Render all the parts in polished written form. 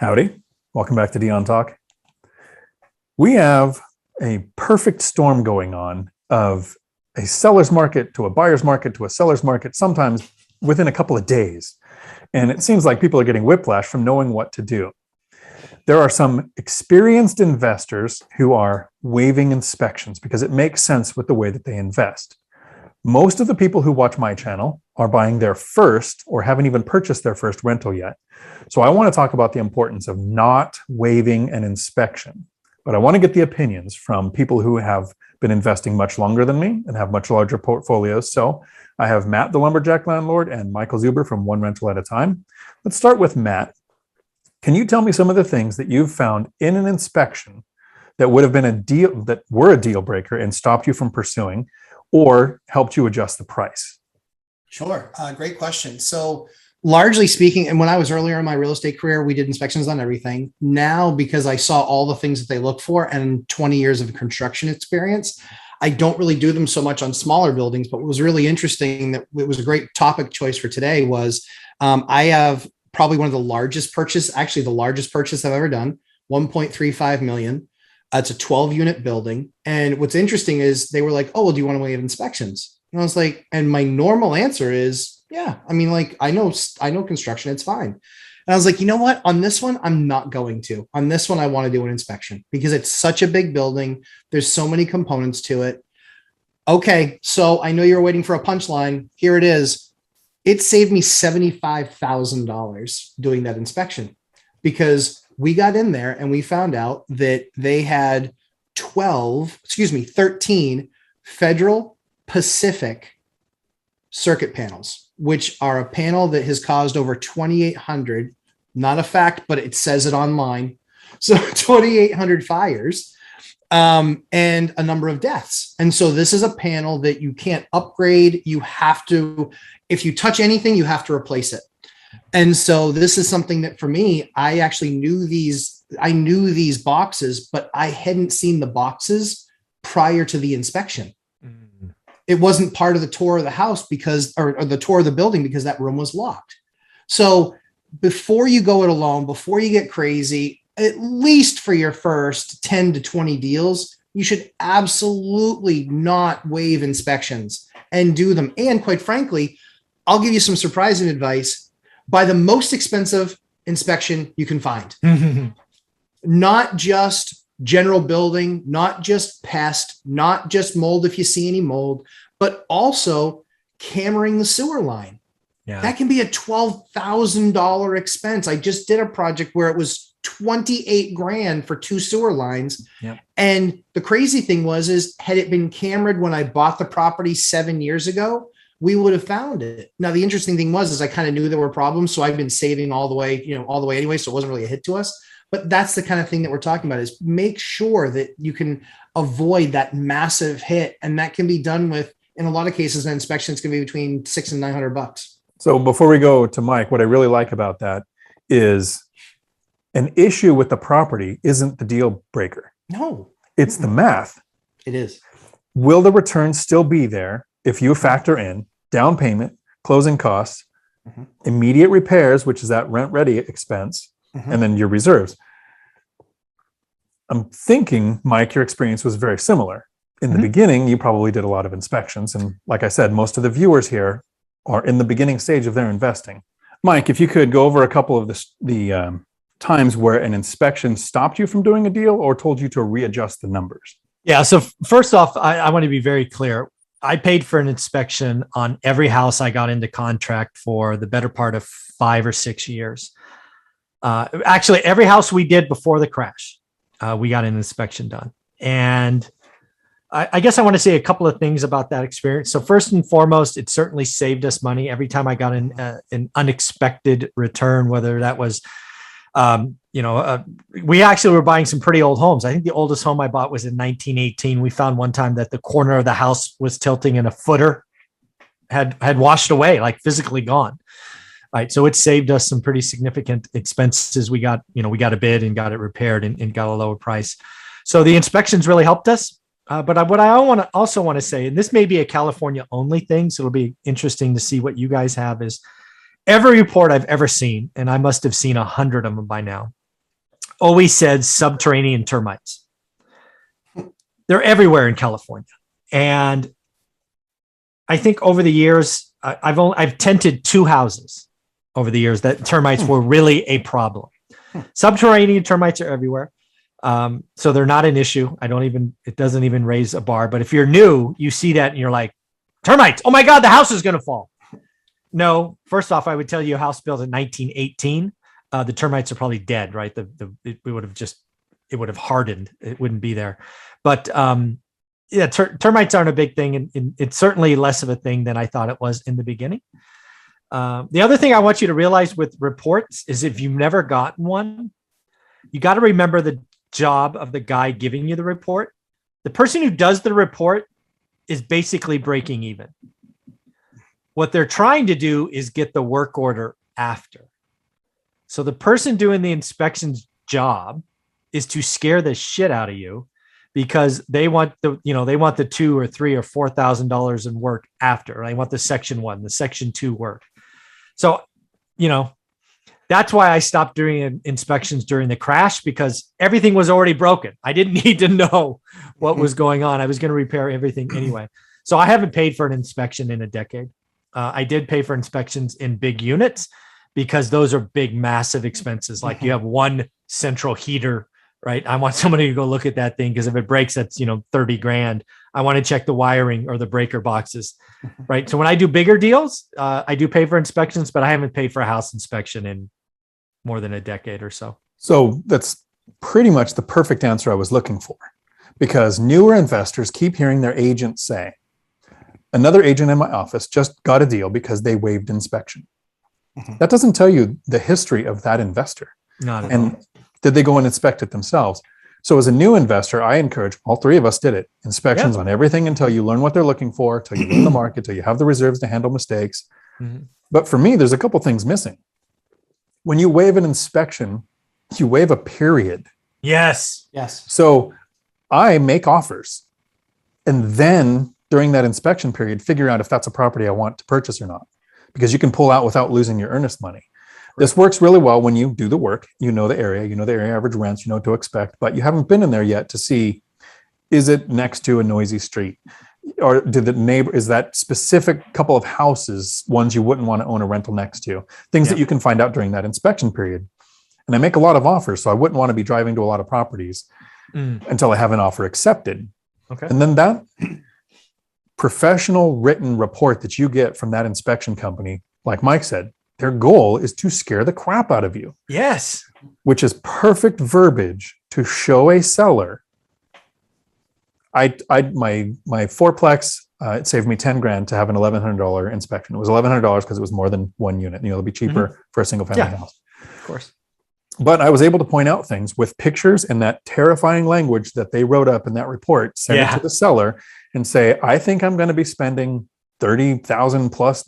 Howdy. Welcome back to Dion Talk. We have a perfect storm going on of a seller's market to a buyer's market to a seller's market, sometimes within a couple of days. And it seems like people are getting whiplash from knowing what to do. There are some experienced investors who are waiving inspections because it makes sense with the way that they invest. Most of the people who watch my channel are buying their first or haven't even purchased their first rental yet. So I want to talk about the importance of not waiving an inspection. But I want to get the opinions from people who have been investing much longer than me and have much larger portfolios. So I have Matt, the lumberjack landlord, and Michael Zuber from One Rental at a Time. Let's start with Matt. Can you tell me some of the things that you've found in an inspection that would have been a deal breaker and stopped you from pursuing or helped you adjust the price? Sure. Great question. So largely speaking, and when I was earlier in my real estate career, we did inspections on everything. Now, because I saw all the things that they look for and 20 years of construction experience, I don't really do them so much on smaller buildings. But what was really interesting, that it was a great topic choice for today, was I have probably one of the largest purchase, actually the largest purchase I've ever done, 1.35 million. It's a 12-unit building. And what's interesting is they were like, oh, well, do you want to waive inspections? And I was like, and my normal answer is, yeah, I mean, like, I know construction, it's fine. And I was like, you know what? On this one, I'm not going to. On this one, I want to do an inspection because it's such a big building. There's so many components to it. Okay, so I know you're waiting for a punchline. Here it is. It saved me $75,000 doing that inspection because we got in there and we found out that they had 13 federal Pacific circuit panels, which are a panel that has caused over 2,800, not a fact, but it says it online. So 2,800 fires and a number of deaths. And so this is a panel that you can't upgrade. You have to, if you touch anything, you have to replace it. And so this is something that for me, I actually knew these boxes, but I hadn't seen the boxes prior to the inspection. Mm-hmm. It wasn't part of the tour of the house or the tour of the building because that room was locked. So before you go it alone, before you get crazy, at least for your first 10 to 20 deals, you should absolutely not waive inspections and do them. And quite frankly, I'll give you some surprising advice. Buy the most expensive inspection you can find. Mm-hmm. Not just general building, not just pest, not just mold if you see any mold, but also cammering the sewer line. Yeah. That can be a $12,000 expense. I just did a project where it was 28 grand for 2 sewer lines. Yep. And the crazy thing was had it been cammered when I bought the property 7 years ago, we would have found it. Now, the interesting thing was I kind of knew there were problems. So I've been saving all the way anyway. So it wasn't really a hit to us, but that's the kind of thing that we're talking about is make sure that you can avoid that massive hit. And that can be done with, in a lot of cases, an inspection is going to be between $600 and $900. So before we go to Mike, what I really like about that is an issue with the property isn't the deal breaker. No, it's the math. It is. Will the return still be there if you factor in down payment, closing costs, mm-hmm. immediate repairs, which is that rent ready expense, mm-hmm. and then your reserves? I'm thinking, Mike, your experience was very similar. In mm-hmm. the beginning, you probably did a lot of inspections. And like I said, most of the viewers here are in the beginning stage of their investing. Mike, if you could go over a couple of the times where an inspection stopped you from doing a deal or told you to readjust the numbers. Yeah. So first off, I want to be very clear. I paid for an inspection on every house I got into contract for the better part of 5 or 6 years. Actually, every house we did before the crash, we got an inspection done. And I guess I want to say a couple of things about that experience. So first and foremost, it certainly saved us money every time I got an unexpected return, whether that was we actually were buying some pretty old homes. I think the oldest home I bought was in 1918. We found one time that the corner of the house was tilting and a footer had washed away, like physically gone. Right. So it saved us some pretty significant expenses. We got a bid and got it repaired and got a lower price. So the inspections really helped us. But what I also want to say, and this may be a California only thing, so it'll be interesting to see what you guys have, is every report I've ever seen, and I must have seen 100 of them by now, always said subterranean termites. They're everywhere in California. And I think over the years, I've tented 2 houses over the years that termites were really a problem. Subterranean termites are everywhere. So they're not an issue. It doesn't even raise a bar. But if you're new, you see that and you're like, termites, oh my God, the house is going to fall. No, first off, I would tell you a house built in 1918, the termites are probably dead, right? It would have hardened. It wouldn't be there. But termites aren't a big thing. And it's certainly less of a thing than I thought it was in the beginning. The other thing I want you to realize with reports is if you've never gotten one, you got to remember the job of the guy giving you the report. The person who does the report is basically breaking even. What they're trying to do is get the work order after. So the person doing the inspection's job is to scare the shit out of you because they want the $2,000 or $3,000 or $4,000 in work after. They want the section 1, the section 2 work. So, that's why I stopped doing inspections during the crash because everything was already broken. I didn't need to know what was going on. I was going to repair everything anyway. So I haven't paid for an inspection in a decade. I did pay for inspections in big units because those are big, massive expenses. Like you have one central heater, right? I want somebody to go look at that thing because if it breaks, that's, $30,000. I want to check the wiring or the breaker boxes, right? So when I do bigger deals, I do pay for inspections, but I haven't paid for a house inspection in more than a decade or so. So that's pretty much the perfect answer I was looking for, because newer investors keep hearing their agents say, another agent in my office just got a deal because they waived inspection. That doesn't tell you the history of that investor. Not at And all. did they go and inspect it themselves? So as a new investor, I encourage, all 3 of us did it, inspections on everything until you learn what they're looking for, until you learn the market, until you have the reserves to handle mistakes. But for me, there's a couple things missing. When you waive an inspection, you waive a period. Yes. So I make offers and then during that inspection period, figure out if that's a property I want to purchase or not, because you can pull out without losing your earnest money. This works really well when you do the work, the area average rents, what to expect, but you haven't been in there yet to see, is it next to a noisy street? Or did the neighbor, is that specific couple of houses ones you wouldn't want to own a rental next to? Things that you can find out during that inspection period. And I make a lot of offers, so I wouldn't want to be driving to a lot of properties until I have an offer accepted. Okay. And then that professional written report that you get from that inspection company, like Mike said, their goal is to scare the crap out of you. Yes. Which is perfect verbiage to show a seller. My fourplex, it saved me $10,000 to have an $1,100 inspection. It was $1,100 because it was more than one unit. It'll be cheaper for a single family house. Of course. But I was able to point out things with pictures and that terrifying language that they wrote up in that report, send it to the seller and say, I think I'm going to be spending $30,000 plus.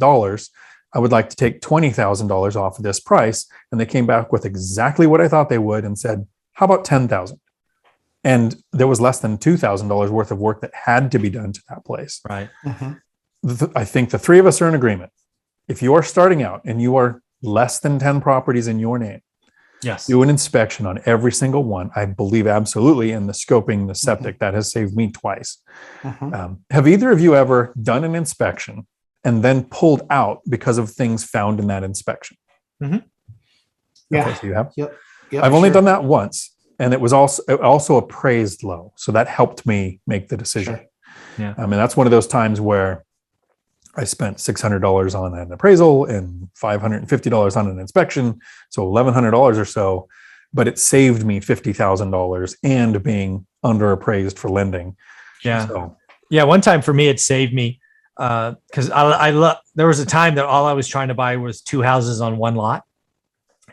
I would like to take $20,000 off of this price. And they came back with exactly what I thought they would and said, how about $10,000? And there was less than $2,000 worth of work that had to be done to that place. Right. I think the 3 of us are in agreement. If you are starting out and you are less than 10 properties in your name, do an inspection on every single one. I believe absolutely in the scoping, the septic. That has saved me twice. Have either of you ever done an inspection and then pulled out because of things found in that inspection? Yeah. Okay, so you have? Yep, I've only done that once. And it was also appraised low. So that helped me make the decision. Yeah. And that's one of those times where I spent $600 on an appraisal and $550 on an inspection. So $1,100 or so, but it saved me $50,000 and being underappraised for lending. Yeah. So, One time for me, it saved me because there was a time that all I was trying to buy was 2 houses on one lot.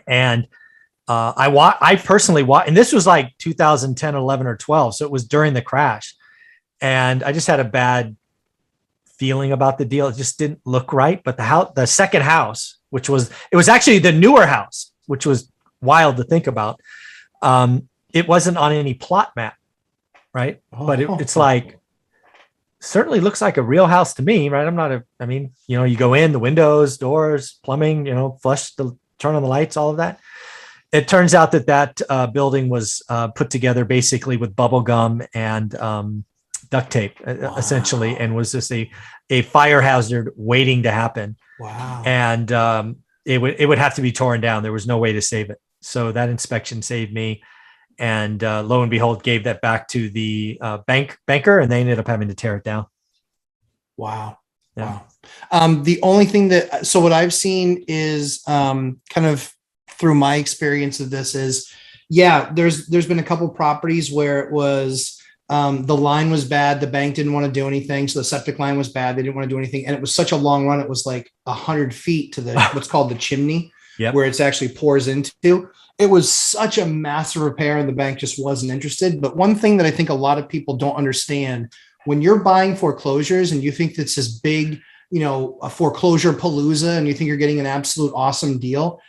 And I personally and this was like 2010, 11 or 12. So it was during the crash and I just had a bad feeling about the deal. It just didn't look right. But the second house, it was actually the newer house, which was wild to think about. It wasn't on any plot map. Right. But it's like, certainly looks like a real house to me. Right. You go in, the windows, doors, plumbing, turn on the lights, all of that. It turns out that building was put together basically with bubble gum and duct tape, essentially, and was just a fire hazard waiting to happen. Wow. And it would have to be torn down. There was no way to save it. So that inspection saved me. And lo and behold, gave that back to the banker, and they ended up having to tear it down. Wow. Yeah. Wow. The only thing so what I've seen is kind of through my experience of this is, there's been a couple properties where it was, the line was bad. The bank didn't want to do anything. So the septic line was bad. They didn't want to do anything. And it was such a long run. It was like 100 feet to what's called the chimney, where it's actually pours into. It was such a massive repair and the bank just wasn't interested. But one thing that I think a lot of people don't understand, when you're buying foreclosures and you think it's this big, a foreclosure palooza and you think you're getting an absolute awesome deal,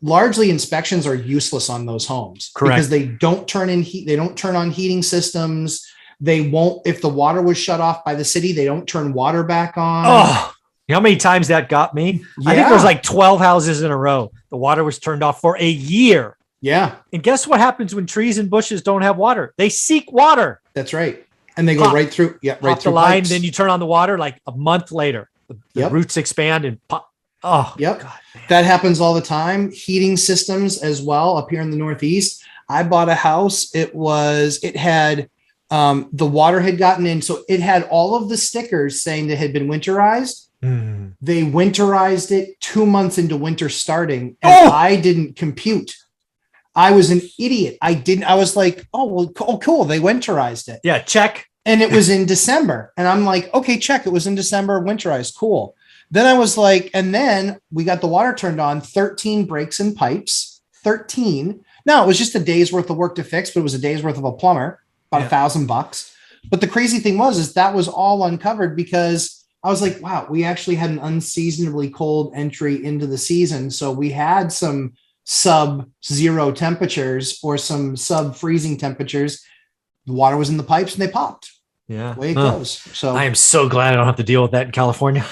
largely inspections are useless on those homes. Correct. Because they don't turn in heat. They don't turn on heating systems. They won't, if the water was shut off by the city, they don't turn water back on. Oh, you know how many times that got me? I think there was like 12 houses in a row. The water was turned off for a year. Yeah. And guess what happens when trees and bushes don't have water? They seek water. That's right. And they go right through. Yeah. Right off through the line. pipes. Then you turn on the water like a month later. The roots expand and pop. Oh, yep. God, that happens all the time. Heating systems as well up here in the Northeast. I bought a house. It had the water had gotten in. So it had all of the stickers saying that it had been winterized. They winterized it 2 months into winter starting. And I didn't compute. I was an idiot. I was like, cool. They winterized it. Yeah. Check. And it was in December. And I'm like, okay, check. It was in December, winterized. Cool. Then I was like, and then we got the water turned on, 13 breaks in pipes, 13. Now it was just a day's worth of work to fix, but it was a day's worth of a plumber, about $1,000. But the crazy thing is that was all uncovered because I was like, wow, we actually had an unseasonably cold entry into the season. So we had some sub-zero temperatures or some sub-freezing temperatures. The water was in the pipes and they popped. Yeah. The way it goes. So I am so glad I don't have to deal with that in California.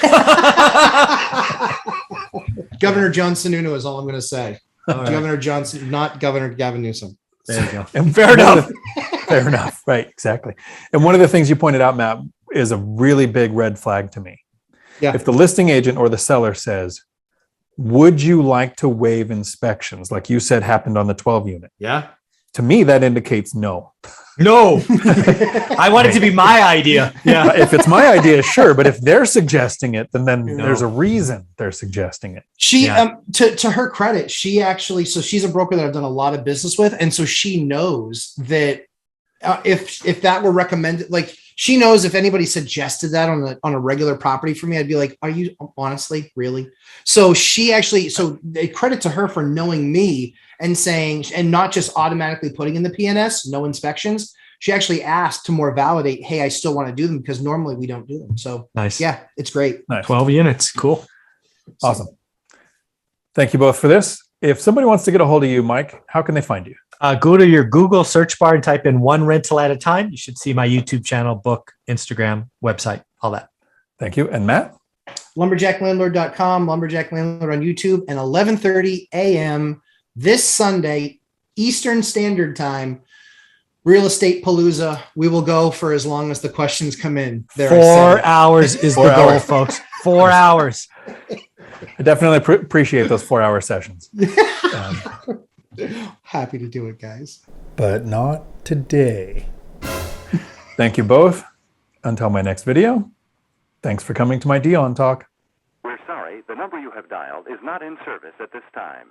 Governor John Sununu is all I'm going to say. Right. Governor Johnson, not Governor Gavin Newsom. There you go. And fair enough. Fair enough. Right. Exactly. And one of the things you pointed out, Matt, is a really big red flag to me. Yeah. If the listing agent or the seller says, would you like to waive inspections? Like you said, happened on the 12 unit. Yeah. To me, that indicates no. No, I want it to be my idea. Yeah. If it's my idea, sure. But if they're suggesting it, then there's a reason they're suggesting it. She, to her credit, she actually, so she's a broker that I've done a lot of business with. And so she knows that if that were recommended, like she knows if anybody suggested that on a regular property for me, I'd be like, are you honestly really? So she actually, so they credit to her for knowing me and saying, and not just automatically putting in the PNS, no inspections. She actually asked to more validate, hey, I still want to do them because normally we don't do them. So nice. Yeah, it's great. Nice. 12 units. Cool. Awesome. Thank you both for this. If somebody wants to get a hold of you, Mike, how can they find you? Go to your Google search bar and type in one rental at a time. You should see my YouTube channel, book, Instagram, website, all that. Thank you. And Matt? Lumberjacklandlord.com, Lumberjack Landlord on YouTube, and 11:30 a.m. this Sunday, Eastern Standard Time, Real Estate Palooza. We will go for as long as the questions come in. 4 hours is the goal, folks. 4 hours. I definitely appreciate those 4-hour sessions. Happy to do it, guys. But not today. Thank you both. Until my next video, thanks for coming to my Dion Talk. We're sorry, the number you have dialed is not in service at this time.